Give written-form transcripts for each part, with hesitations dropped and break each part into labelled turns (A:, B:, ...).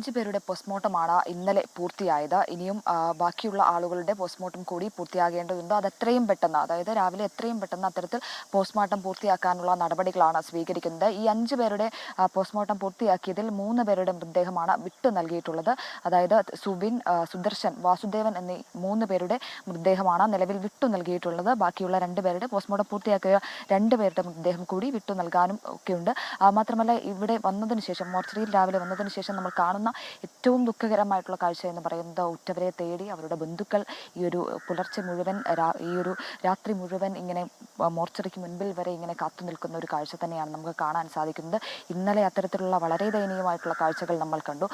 A: 5 പേരുടെ പോസ്റ്റ്മോർട്ടമാണ് ഇന്നലെ പൂർത്തിയായത്. ഇനിയും ബാക്കിയുള്ള ആളുകളുടെ പോസ്റ്റ്മോർട്ടം കൂടി പൂർത്തിയാകേണ്ടതുണ്ട്. അത് എത്രയും പെട്ടെന്ന്, അതായത് രാവിലെ എത്രയും പെട്ടെന്ന് അത്തരത്തിൽ പോസ്റ്റ്മോർട്ടം പൂർത്തിയാക്കാനുള്ള നടപടികളാണ് സ്വീകരിക്കുന്നത്. ഈ 5 പേരുടെ പോസ്റ്റ്മോർട്ടം പൂർത്തിയാക്കിയതിൽ 3 പേരുടെ മൃതദേഹമാണ് വിട്ടു നൽകിയിട്ടുള്ളത്. അതായത് സുബിൻ, സുദർശൻ, വാസുദേവൻ എന്നീ 3 പേരുടെ മൃതദേഹമാണ് നിലവിൽ വിട്ടു നൽകിയിട്ടുള്ളത്. ബാക്കിയുള്ള 2 പേരുടെ പോസ്റ്റ്മോർട്ടം പൂർത്തിയാക്കിയ 2 പേരുടെ മൃതദേഹം കൂടി വിട്ടു നൽകാനും ഒക്കെയുണ്ട്. മാത്രമല്ല, ഇവിടെ വന്നതിന് ശേഷം, മോർച്ചറിയിൽ രാവിലെ വന്നതിന് ശേഷം നമ്മൾ കാണുന്ന ഏറ്റവും ദുഃഖകരമായിട്ടുള്ള കാഴ്ച എന്ന് പറയുന്നത് ഉറ്റവരെ തേടി അവരുടെ ബന്ധുക്കൾ ഈ ഒരു പുലർച്ചെ മുഴുവൻ, ഈ ഒരു രാത്രി മുഴുവൻ ഇങ്ങനെ മോർച്ചറിക്ക് മുൻപിൽ വരെ ഇങ്ങനെ കാത്തു നിൽക്കുന്ന ഒരു കാഴ്ച തന്നെയാണ് നമുക്ക് കാണാൻ സാധിക്കുന്നത്. ഇന്നലെ അത്തരത്തിലുള്ള വളരെ ദയനീയമായിട്ടുള്ള കാഴ്ചകൾ നമ്മൾ കണ്ടു.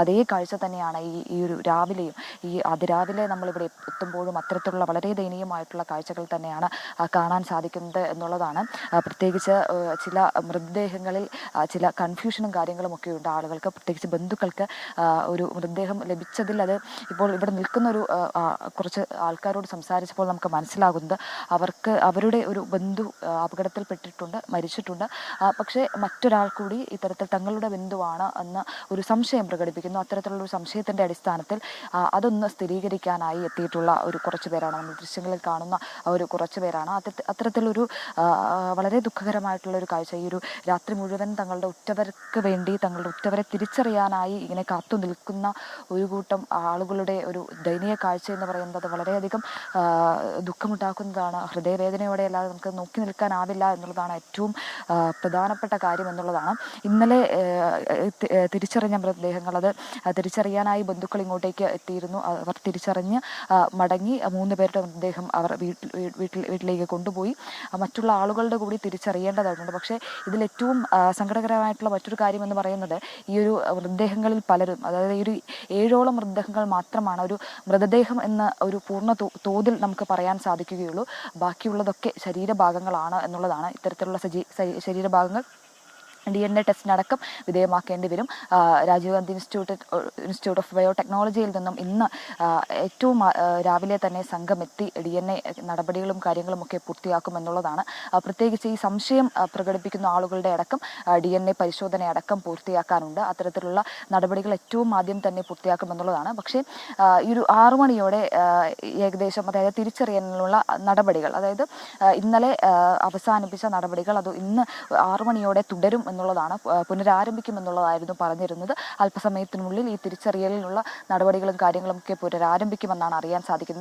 A: അതേ കാഴ്ച തന്നെയാണ് ഈ ഒരു രാവിലെയും, ഈ അതിരാവിലെ നമ്മളിവിടെ എത്തുമ്പോഴും അത്തരത്തിലുള്ള വളരെ ദയനീയമായിട്ടുള്ള കാഴ്ചകൾ തന്നെയാണ് കാണാൻ സാധിക്കുന്നത് എന്നുള്ളതാണ്. പ്രത്യേകിച്ച് ചില മൃതദേഹങ്ങളിൽ ചില കൺഫ്യൂഷനും കാര്യങ്ങളും ഒക്കെ ഉണ്ട് ആളുകൾക്ക്, പ്രത്യേകിച്ച് ബന്ധുക്കൾക്ക്. ഒരു മൃതദേഹം ലഭിച്ചതിൽ അത് ഇപ്പോൾ ഇവിടെ നിൽക്കുന്ന ഒരു കുറച്ച് ആൾക്കാരോട് സംസാരിച്ചപ്പോൾ നമുക്ക് മനസ്സിലാകുന്നത് അവരുടെ ഒരു ബന്ധു അപകടത്തിൽപ്പെട്ടിട്ടുണ്ട്, മരിച്ചിട്ടുണ്ട്. പക്ഷേ മറ്റൊരാൾ കൂടി ഇത്തരത്തിൽ തങ്ങളുടെ ബന്ധുവാണ് എന്ന് ഒരു സംശയം പ്രകടിപ്പിക്കുന്നു. അത്തരത്തിലുള്ള ഒരു സംശയത്തിൻ്റെ അടിസ്ഥാനത്തിൽ അതൊന്ന് സ്ഥിരീകരിക്കാനായി എത്തിയിട്ടുള്ള ഒരു കുറച്ച് പേരാണ്, നമ്മൾ ദൃശ്യങ്ങളിൽ കാണുന്ന ഒരു കുറച്ച് പേരാണ്. അത്തരത്തിലൊരു വളരെ ദുഃഖകരമായിട്ടുള്ള ഒരു കാഴ്ച. ഈ ഒരു രാത്രി മുഴുവൻ തങ്ങളുടെ ഉറ്റവർക്ക് വേണ്ടി, തങ്ങളുടെ ഉറ്റവരെ തിരിച്ചറിയാനായി ഇങ്ങനെ കാത്തു നിൽക്കുന്ന ഒരു കൂട്ടം ആളുകളുടെ ഒരു ദയനീയ കാഴ്ച എന്ന് പറയുന്നത് വളരെയധികം ദുഃഖമുണ്ടാക്കുന്നതാണ്. ഹൃദയവേദനയോടെ അല്ലാതെ നമുക്ക് നോക്കി നിൽക്കാനാവില്ല എന്നുള്ളതാണ് ഏറ്റവും പ്രധാനപ്പെട്ട കാര്യം എന്നുള്ളതാണ്. ഇന്നലെ തിരിച്ചറിഞ്ഞ മൃതദേഹങ്ങൾ, അത് തിരിച്ചറിയാനായി ബന്ധുക്കൾ ഇങ്ങോട്ടേക്ക് എത്തിയിരുന്നു. അവർ തിരിച്ചറിഞ്ഞ് മടങ്ങി 3 പേരുടെ മൃതദേഹം അവർ വീട്ടിലേക്ക് കൊണ്ടുപോയി. മറ്റുള്ള ആളുകളുടെ കൂടി തിരിച്ചറിയേണ്ടതായിട്ടുണ്ട്. പക്ഷേ ഇതിലേറ്റവും സങ്കടകരമായിട്ടുള്ള മറ്റൊരു കാര്യം എന്ന് പറയുന്നത്, ഈ ഒരു മൃതദേഹങ്ങളിൽ പലരും, അതായത് ഈ ഒരു 7ഓളം മൃതദേഹങ്ങൾ മാത്രമാണ് ഒരു മൃതദേഹം എന്ന ഒരു പൂർണ്ണ തോതിൽ നമുക്ക് പറയാൻ സാധിക്കുകയുള്ളൂ. ബാക്കിയുള്ളതൊക്കെ ശരീരഭാഗങ്ങളാണ് എന്നുള്ളതാണ്. ഇത്തരത്തിലുള്ള ശരീരഭാഗങ്ങൾ DNA ടെസ്റ്റിനടക്കം വിധേയമാക്കേണ്ടി വരും. രാജീവ് ഗാന്ധി ഇൻസ്റ്റിറ്റ്യൂട്ട് ഓഫ് ബയോടെക്നോളജിയിൽ നിന്നും ഇന്ന് ഏറ്റവും രാവിലെ തന്നെ സംഘം എത്തി DNA നടപടികളും കാര്യങ്ങളും ഒക്കെ പൂർത്തിയാക്കുമെന്നുള്ളതാണ്. പ്രത്യേകിച്ച് ഈ സംശയം പ്രകടിപ്പിക്കുന്ന ആളുകളുടെ അടക്കം DNA പരിശോധന അടക്കം പൂർത്തിയാക്കാനുണ്ട്. അത്തരത്തിലുള്ള നടപടികൾ ഏറ്റവും ആദ്യം തന്നെ പൂർത്തിയാക്കുമെന്നുള്ളതാണ്. പക്ഷേ ഈ ഒരു 6 മണിയോടെ ഏകദേശം, അതായത് തിരിച്ചറിയാനുള്ള നടപടികൾ, അതായത് ഇന്നലെ അവസാനിപ്പിച്ച നടപടികൾ അത് ഇന്ന് 6 മണിയോടെ തുടരും എന്നുള്ളതാണ്, പുനരാരംഭിക്കുമെന്നുള്ളതായിരുന്നു പറഞ്ഞിരുന്നത്. അല്പസമയത്തിനുള്ളിൽ ഈ തിരിച്ചറിയലിനുള്ള നടപടികളും കാര്യങ്ങളും ഒക്കെ പുനരാരംഭിക്കുമെന്നാണ് അറിയാൻ സാധിക്കുന്നത്.